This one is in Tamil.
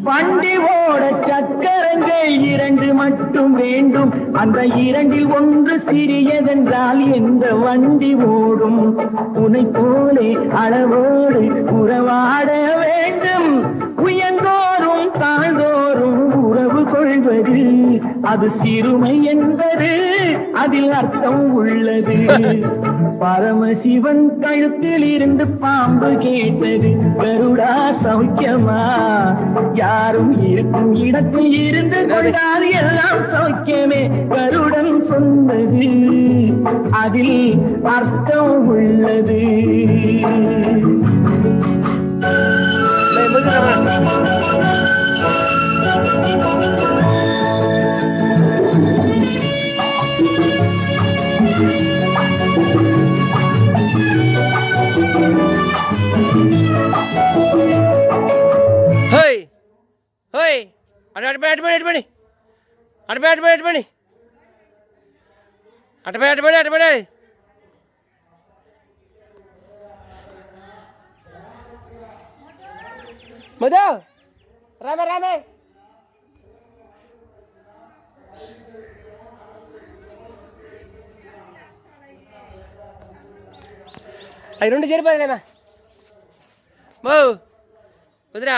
வண்டி ஓட சக்கரங்கள் 2 மட்டும் வேண்டும். அந்த 2ல் ஒன்று சிறியதென்றால் எந்த வண்டி ஓடும்? உனை போலே அளவோடு உறவாட வேண்டும். உயர்ந்தோறும் தாழ்ந்தோறும் உறவு கொள்வது அது சிறுமை என்பது அதில் அர்த்தம் உள்ளது. பரமசிவன் கழுத்தில் இருந்து பாம்பு கேட்டது, கருடா சௌக்கியமா? யாரும் இருக்கும் இடத்தில் இருந்து கொண்டால் எல்லாம் சௌக்கியமே. கருடன் சொன்னது அதில் அர்த்தம் உள்ளது. ಮಧು ರಾಮೆ ರಾಮೆ ಅಯ್ಯ 2 ಸೇರಿపోయారేమా ಮೌ ಕುದ್ರಾ